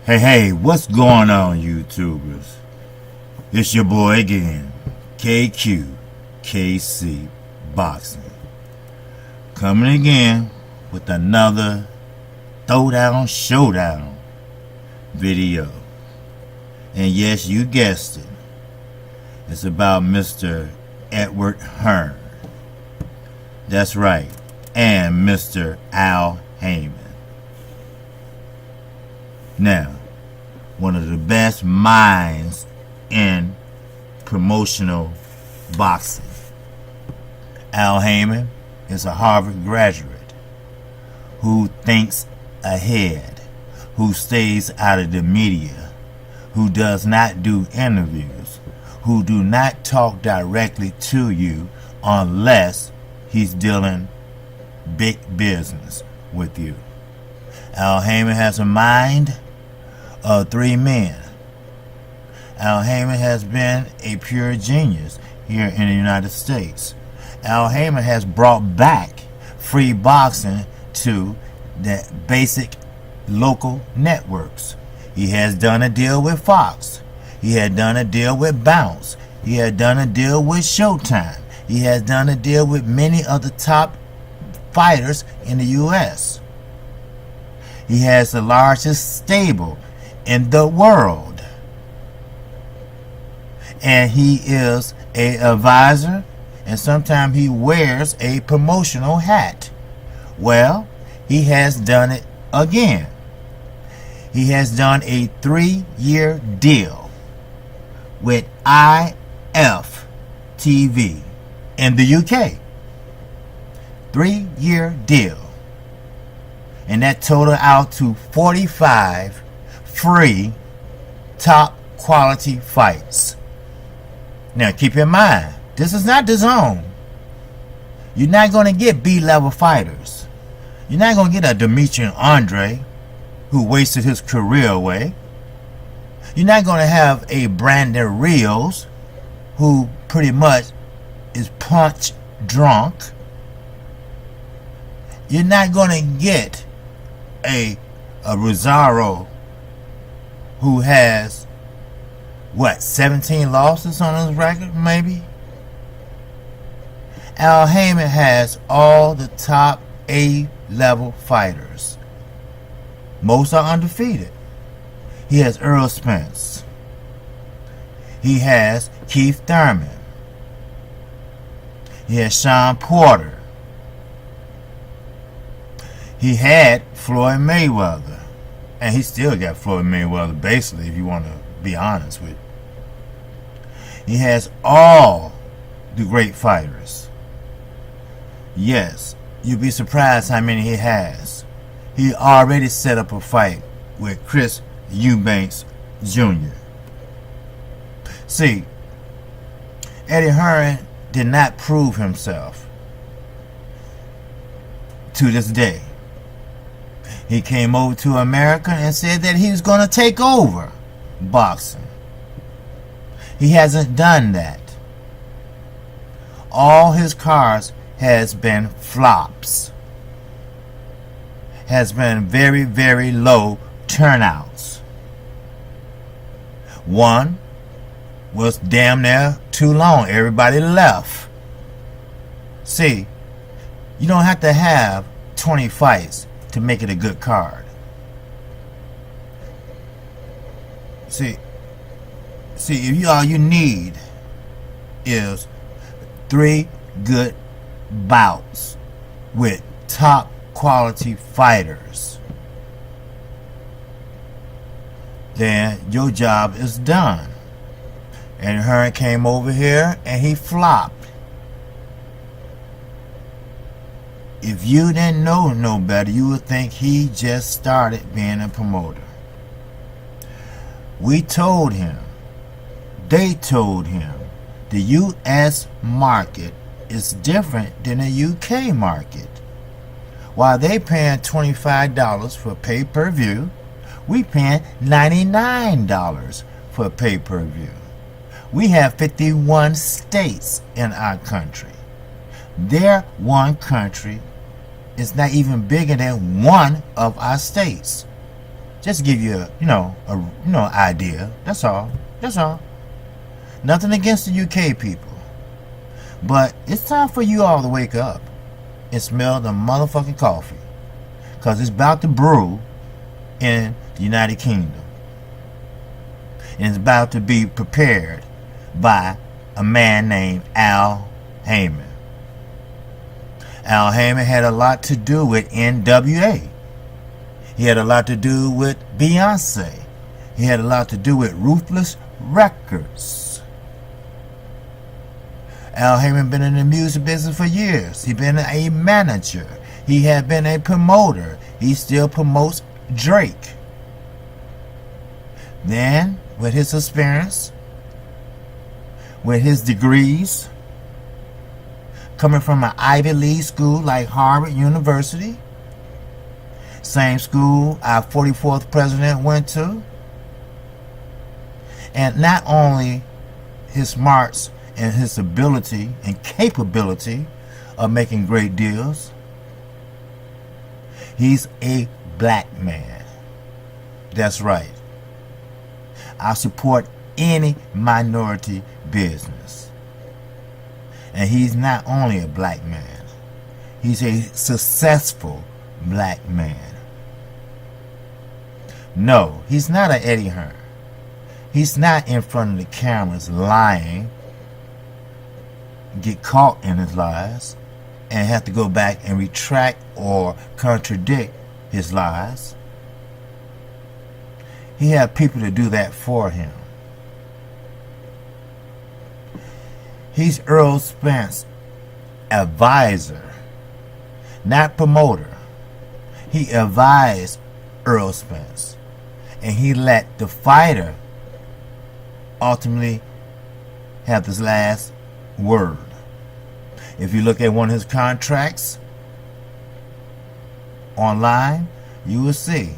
Hey, what's going on, YouTubers? It's your boy again, KC Boxing. Coming again with another Throwdown Showdown video. And yes, you guessed it. It's about Mr. Edward Hearn. That's right. And Mr. Al Haymon. Now, one of the best minds in promotional boxing. Al Haymon is a Harvard graduate who thinks ahead, who stays out of the media, who does not do interviews, who do not talk directly to you unless he's dealing big business with you. Al Haymon has a mind of three men. Al Haymon has been a pure genius here in the United States. Al Haymon has brought back free boxing to the basic local networks. He has done a deal with Fox. He had done a deal with Bounce. He had done a deal with Showtime. He has done a deal with many of the top fighters in the U.S. He has the largest stable in the world. And he is an advisor, and sometimes he wears a promotional hat. Well, he has done it again. He has done a 3-year deal with IFTV in the UK. 3-year deal. And that totaled out to 45 free top quality fights. Now keep in mind, this is not the zone. You're not going to get B-level fighters. You're not going to get a Demetrian Andre who wasted his career away. You're not going to have a Brandon Rios who pretty much is punch drunk. You're not going to get a Rosario who has, 17 losses on his record, maybe? Al Haymon has all the top A-level fighters. Most are undefeated. He has Earl Spence. He has Keith Thurman. He has Sean Porter. He had Floyd Mayweather. And he still got Floyd Mayweather, basically, if you want to be honest with it. He has all the great fighters. Yes, you'll be surprised how many he has. He already set up a fight with Chris Eubanks Jr. See, Eddie Hearn did not prove himself to this day. He came over to America and said that he was going to take over boxing. He hasn't done that. All his cards has been flops. Has been very, very low turnouts. One was damn near too long. Everybody left. See, you don't have to have 20 fights to make it a good card. See, if all you need is 3 good bouts with top quality fighters, then your job is done. And Hearn came over here and he flopped. If you didn't know no better, you would think he just started being a promoter. We told him, they told him, the U.S. market is different than the U.K. market. While they paying $25 for pay-per-view, we paying $99 for pay-per-view. We have 51 states in our country. Their one country is not even bigger than one of our states. Just to give you a idea. That's all. That's all. Nothing against the UK people, but it's time for you all to wake up and smell the motherfucking coffee, cause it's about to brew in the United Kingdom, and it's about to be prepared by a man named Al Haymon. Al Haymon had a lot to do with NWA. He had a lot to do with Beyonce. He had a lot to do with Ruthless Records. Al Haymon been in the music business for years. He been a manager. He had been a promoter. He still promotes Drake. Then, with his experience, with his degrees, coming from an Ivy League school like Harvard University, same school our 44th president went to, and not only his smarts and his ability and capability of making great deals, he's a black man. That's right. I support any minority business. And he's not only a black man, he's a successful black man. No, he's not an Eddie Hearn. He's not in front of the cameras lying, get caught in his lies, and have to go back and retract or contradict his lies. He had people to do that for him. He's Earl Spence's advisor, not promoter. He advised Earl Spence, and he let the fighter ultimately have this last word. If you look at one of his contracts online, you will see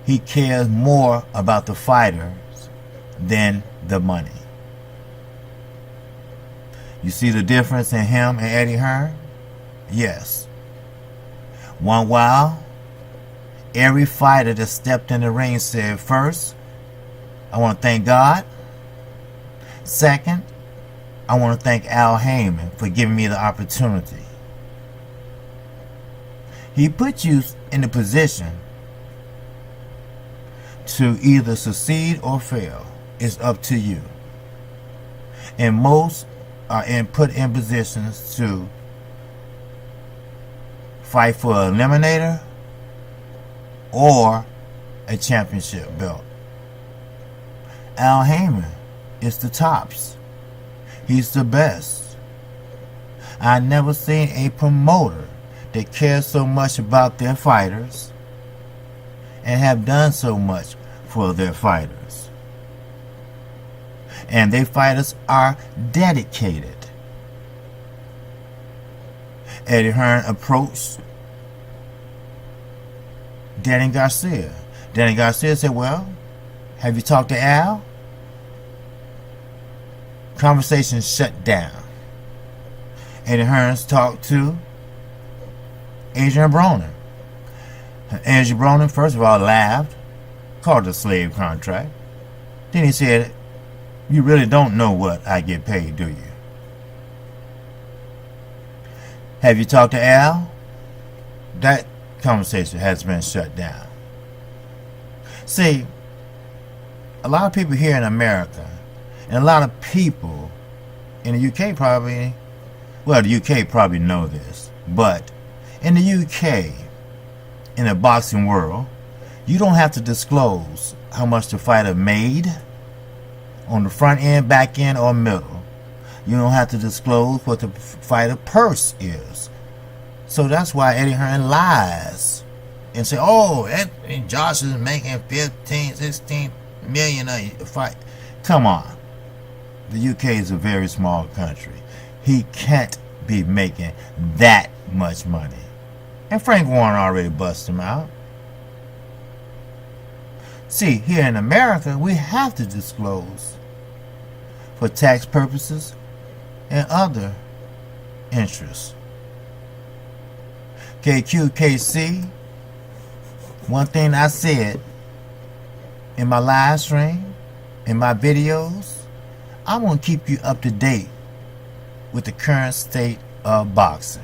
he cares more about the fighters than the money. You see the difference in him and Eddie Hearn? Yes. One while, every fighter that stepped in the ring said, first, I want to thank God. Second, I want to thank Al Haymon for giving me the opportunity. He put you in the position to either succeed or fail. It's up to you. And most are put in positions to fight for an eliminator or a championship belt. Al Haymon is the tops. He's the best. I never seen a promoter that cares so much about their fighters and have done so much for their fighters. And their fighters are dedicated. Eddie Hearn approached Danny Garcia. Danny Garcia said, well, have you talked to Al? Conversation shut down. Eddie Hearns talked to Adrian Broner. Adrian Broner, first of all, laughed, called it a slave contract. Then he said, you really don't know what I get paid, do you? Have you talked to Al? That conversation has been shut down. See, a lot of people here in America, and a lot of people in the UK probably, well, the UK probably know this, but in the UK, in the boxing world, you don't have to disclose how much the fighter made on the front end, back end, or middle. You don't have to disclose what the fighter purse is. So that's why Eddie Hearn lies and say, oh, Josh is making 15, 16 million a fight. Come on. The UK is a very small country. He can't be making that much money. And Frank Warren already busted him out. See, here in America, we have to disclose for tax purposes and other interests. KQKC, one thing I said in my live stream, in my videos, I'm going to keep you up to date with the current state of boxing.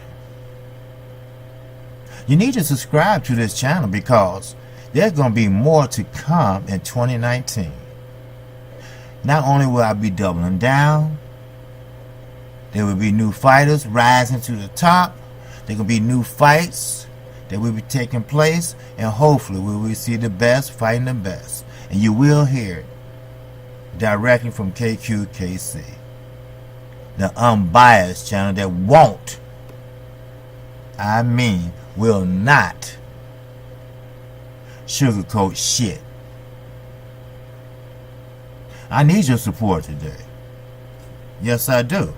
You need to subscribe to this channel because there's going to be more to come in 2019. Not only will I be doubling down, there will be new fighters rising to the top. There will be new fights that will be taking place, and hopefully we will see the best fighting the best. And you will hear it directly from KQKC, the unbiased channel that won't, I mean will not, sugarcoat shit. I need your support today. Yes, I do.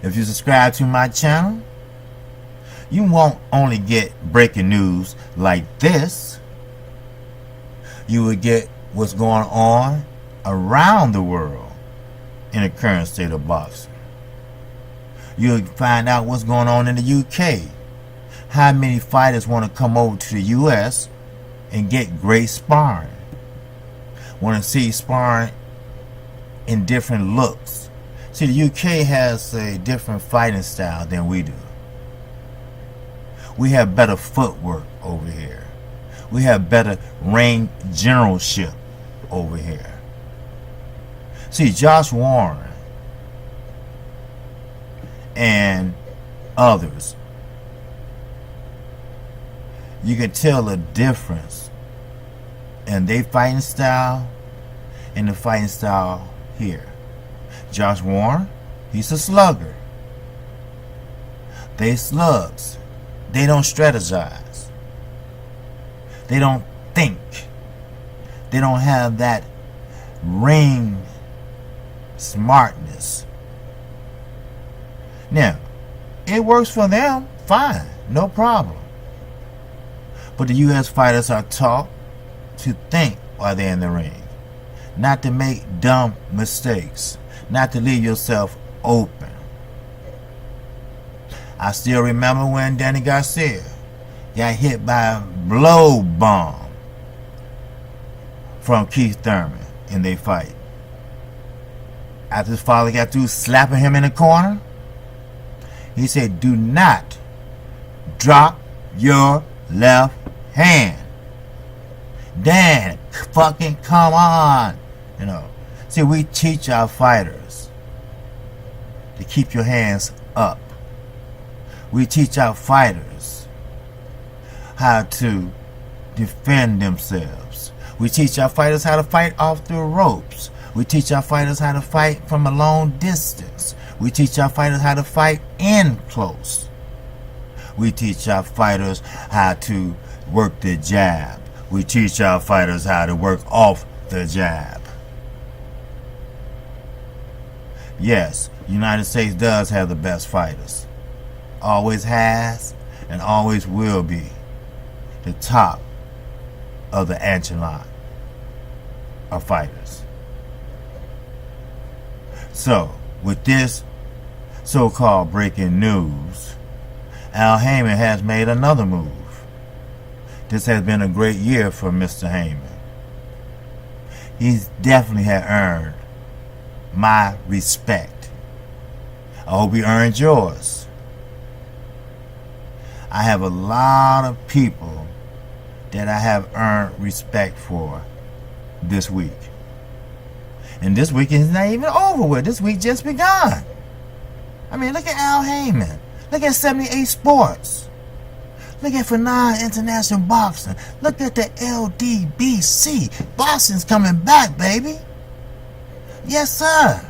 If you subscribe to my channel, you won't only get breaking news like this, you will get what's going on around the world in the current state of boxing. You'll find out what's going on in the UK. How many fighters want to come over to the US and get great sparring. Want to see sparring in different looks. See, the UK has a different fighting style than we do. We have better footwork over here. We have better ring generalship over here. See, Josh Warren and others, you can tell the difference in their fighting style and the fighting style here. Josh Warren, he's a slugger. They slugs. They don't strategize. They don't think. They don't have that ring smartness. Now, it works for them, fine, no problem. But the U.S. fighters are taught to think while they're in the ring, not to make dumb mistakes, not to leave yourself open. I still remember when Danny Garcia got hit by a blow bomb from Keith Thurman in their fight. After his father got through slapping him in the corner, he said, do not drop your left hand. Dan, fucking come on. You know, see, we teach our fighters to keep your hands up. We teach our fighters how to defend themselves. We teach our fighters how to fight off the ropes. We teach our fighters how to fight from a long distance. We teach our fighters how to fight in close. We teach our fighters how to work the jab. We teach our fighters how to work off the jab. Yes, the United States does have the best fighters. Always has and always will be the top of the echelon of fighters. So, with this so-called breaking news, Al Haymon has made another move. This has been a great year for Mr. Haymon. He's definitely had earned my respect. I hope he earned yours. I have a lot of people that I have earned respect for this week. And this week is not even over with. This week just begun. I mean, look at Al Haymon. Look at 78 Sports. Look at Phenomenal International Boxing. Look at the LDBC. Boxing's coming back, baby. Yes, sir.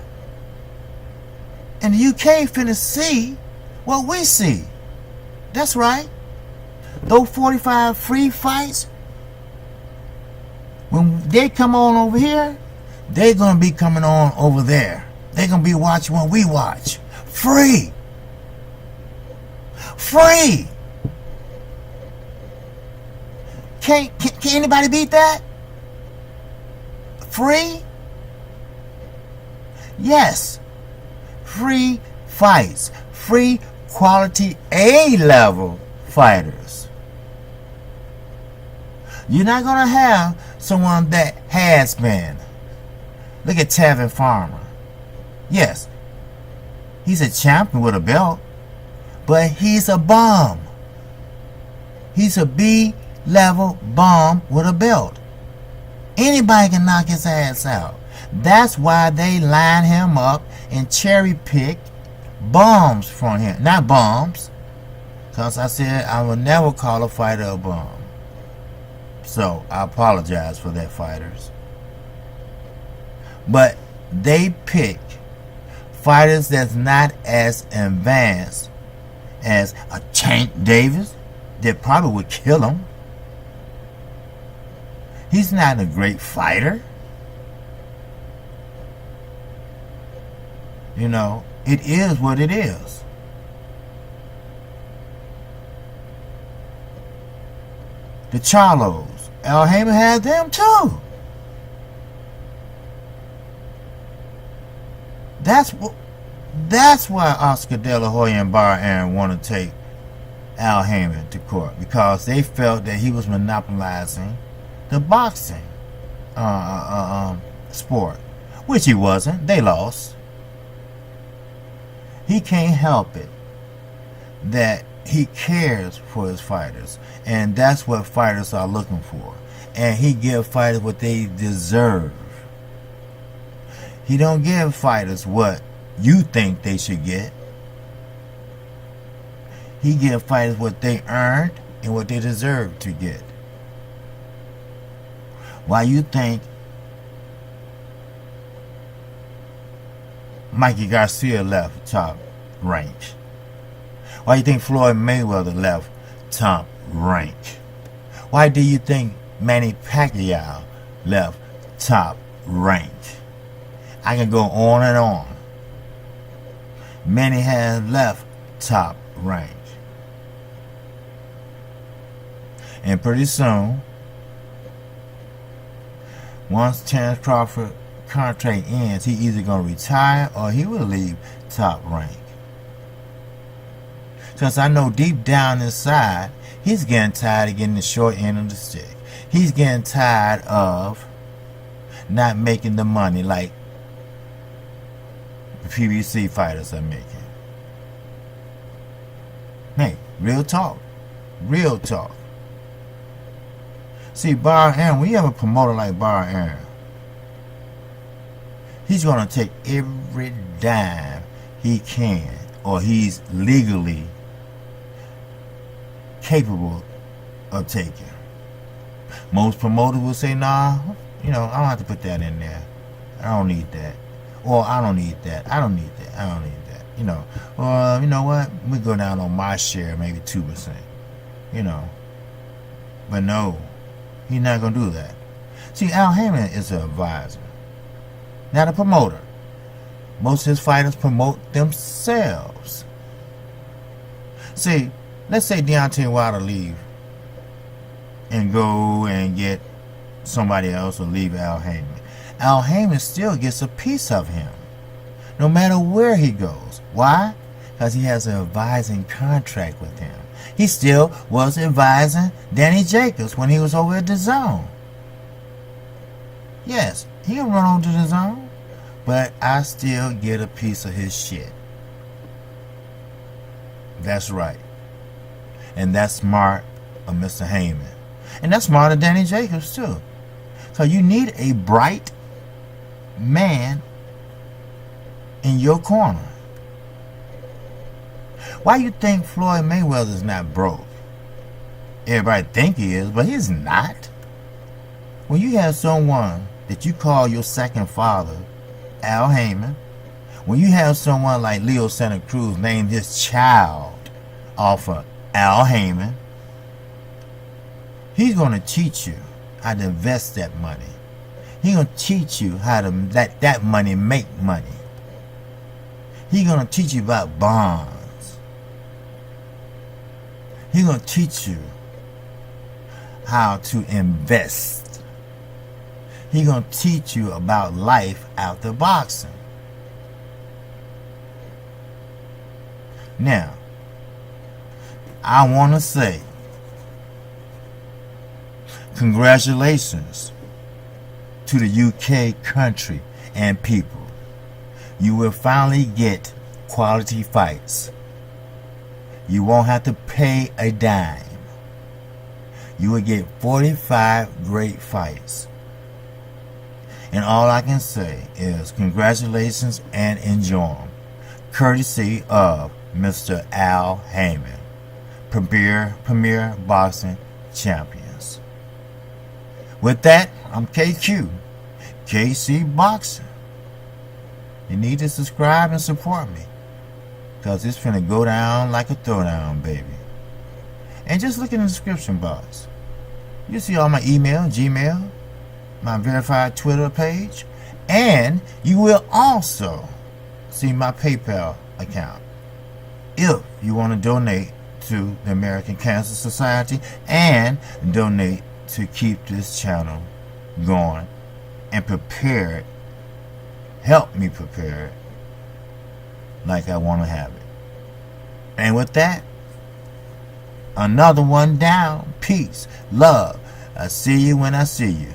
And the UK finna see what we see. That's right. Those 45 free fights, when they come on over here, they're going to be coming on over there. They're going to be watching what we watch. Free. Free. Can anybody beat that? Free? Yes. Free fights. Free quality A-level fighters. You're not going to have someone that has been. Look at Tevin Farmer. Yes, he's a champion with a belt, but he's a bum. He's a B-level bum with a belt. Anybody can knock his ass out. That's why they line him up and cherry pick bums from him. Not bums, because I said I will never call a fighter a bum. So I apologize for that, fighters. But they pick fighters that's not as advanced as a Tank Davis that probably would kill him. He's not a great fighter. You know, it is what it is. The Charlos, Al Haymon had them too. That's why Oscar De La Hoya and Bar Aaron want to take Al Haymon to court, because they felt that he was monopolizing the boxing sport, which he wasn't. They lost. He can't help it that he cares for his fighters, and that's what fighters are looking for. And he gives fighters what they deserve. He don't give fighters what you think they should get. He gives fighters what they earned and what they deserve to get. Why you think Mikey Garcia left top rank? Why you think Floyd Mayweather left top rank? Why do you think Manny Pacquiao left top rank? I can go on and on. Many have left top rank. And pretty soon, once Terence Crawford contract ends, he either going to retire or he will leave top rank. Because I know deep down inside, he's getting tired of getting the short end of the stick. He's getting tired of not making the money like the PBC fighters are making. Hey, real talk. Real talk. See, Bar Aaron, when you have a promoter like Bar Aaron, he's going to take every dime he can, or he's legally capable of taking. Most promoters will say, nah, I don't have to put that in there. I don't need that. Or I don't need that. I don't need that. I don't need that. Or you know what? We go down on my share, maybe 2%. But no, he's not going to do that. See, Al Haymon is an advisor, not a promoter. Most of his fighters promote themselves. See, let's say Deontay Wilder leave and go and get somebody else, or leave Al Haymon. Al Haymon still gets a piece of him, no matter where he goes. Why? Because he has an advising contract with him. He still was advising Danny Jacobs when he was over at the Zone. Yes, he can run on to the Zone, but I still get a piece of his shit. That's right. And that's smart of Mr. Haymon. And that's smart of Danny Jacobs too. So you need a bright man in your corner. Why you think Floyd Mayweather's not broke? Everybody think he is, but he's not. When you have someone that you call your second father, Al Haymon, When you have someone like Leo Santa Cruz name his child off of Al Haymon, he's going to teach you how to invest that money. He's going to teach you how to let that money make money. He's going to teach you about bonds. He's going to teach you how to invest. He's going to teach you about life after boxing. Now, I want to say congratulations to the UK country and people. You will finally get quality fights. You won't have to pay a dime. You will get 45 great fights. And all I can say is congratulations and enjoy them. Courtesy of Mr. Al Haymon, Premier Boxing Champions. With that, I'm KQ, KC Boxing. You need to subscribe and support me, because it's finna go down like a throwdown, baby. And just look in the description box. You'll see all my email, Gmail, my verified Twitter page, and you will also see my PayPal account if you want to donate to the American Cancer Society and donate to keep this channel going and prepare it, help me prepare it like I want to have it. And with that, another one down. Peace, love. I see you when I see you.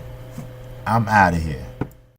I'm out of here.